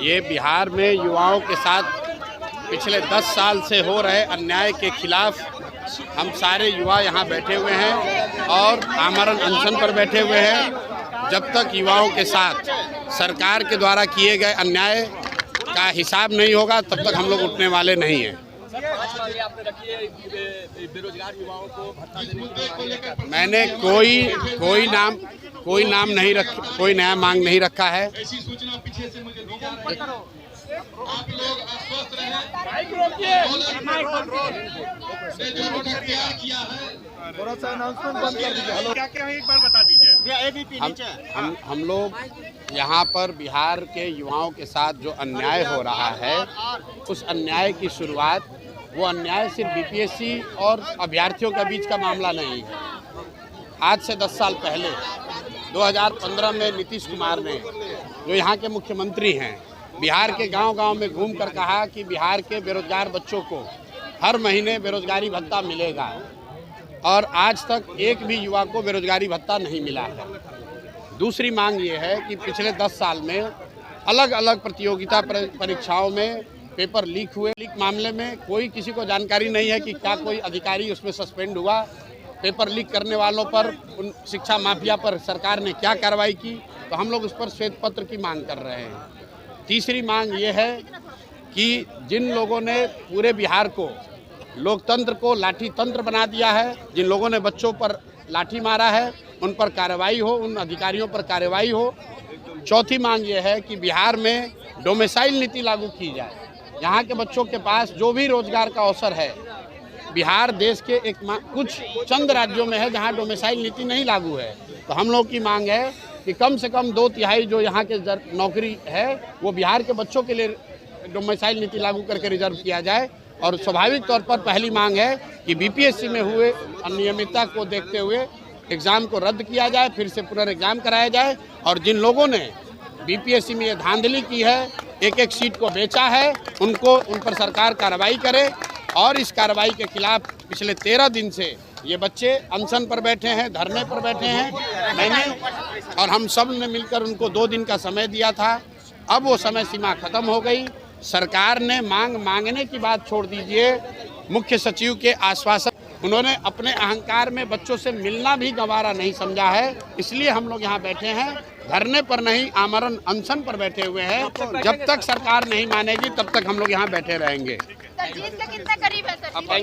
ये बिहार में युवाओं के साथ पिछले 10 साल से हो रहे अन्याय के खिलाफ हम सारे युवा यहाँ बैठे हुए हैं और आमरण अनशन पर बैठे हुए हैं। जब तक युवाओं के साथ सरकार के द्वारा किए गए अन्याय का हिसाब नहीं होगा तब तक हम लोग उठने वाले नहीं हैं। बेरोजगार युवाओं को भत्ता देने की मैंने कोई नाम नहीं रखा, कोई नया मांग नहीं रखा है। ऐसी सूचना पीछे से मुझे दी जा रही है। आप लोग आश्वस्त रहें। तैयार किया है। थोड़ा सा अनाउंसमेंट बंद कर दीजिए। हेलो, क्या एक बार बता दीजिए। हम लोग यहाँ पर बिहार के युवाओं के साथ जो अन्याय हो रहा है, उस अन्याय की शुरुआत, वो अन्याय सिर्फ बीपीएससी और अभ्यर्थियों के बीच का मामला नहीं है। आज से 10 साल पहले 2015 में नीतीश कुमार ने, जो यहाँ के मुख्यमंत्री हैं, बिहार के गांव-गांव में घूमकर कहा कि बिहार के बेरोजगार बच्चों को हर महीने बेरोजगारी भत्ता मिलेगा, और आज तक एक भी युवा को बेरोजगारी भत्ता नहीं मिला है। दूसरी मांग ये है कि पिछले 10 साल में अलग अलग प्रतियोगिता परीक्षाओं में पेपर लीक हुए। लीक मामले में कोई किसी को जानकारी नहीं है कि क्या कोई अधिकारी उसमें सस्पेंड हुआ। पेपर लीक करने वालों पर, उन शिक्षा माफिया पर सरकार ने क्या कार्रवाई की, तो हम लोग उस पर श्वेत पत्र की मांग कर रहे हैं। तीसरी मांग ये है कि जिन लोगों ने पूरे बिहार को, लोकतंत्र को लाठी तंत्र बना दिया है, जिन लोगों ने बच्चों पर लाठी मारा है, उन पर कार्रवाई हो, उन अधिकारियों पर कार्रवाई हो। चौथी मांग ये है कि बिहार में डोमिसाइल नीति लागू की जाए। यहाँ के बच्चों के पास जो भी रोजगार का अवसर है, बिहार देश के कुछ चंद राज्यों में है जहाँ डोमिसाइल नीति नहीं लागू है। तो हम लोग की मांग है कि कम से कम 2/3 जो यहाँ के नौकरी है वो बिहार के बच्चों के लिए डोमिसाइल नीति लागू करके रिजर्व किया जाए। और स्वाभाविक तौर पर पहली मांग है कि बीपीएससी में हुए अनियमितता को देखते हुए एग्ज़ाम को रद्द किया जाए, फिर से पुनर्एग्जाम कराया जाए, और जिन लोगों ने बीपीएससी में ये धांधली की है, एक सीट को बेचा है, उन पर सरकार कार्रवाई करे। और इस कार्रवाई के खिलाफ पिछले 13 दिन से ये बच्चे अनशन पर बैठे हैं, धरने पर बैठे हैं। मैंने और हम सब ने मिलकर उनको 2 दिन का समय दिया था। अब वो समय सीमा खत्म हो गई। सरकार ने मांगने की बात छोड़ दीजिए, मुख्य सचिव के आश्वासन, उन्होंने अपने अहंकार में बच्चों से मिलना भी गंवारा नहीं समझा है। इसलिए हम लोग यहाँ बैठे हैं, धरने पर नहीं, आमरण अनशन पर बैठे हुए हैं। जब तक सरकार नहीं मानेगी तब तक हम लोग यहाँ बैठे रहेंगे। जीत के कितना करीब है सर?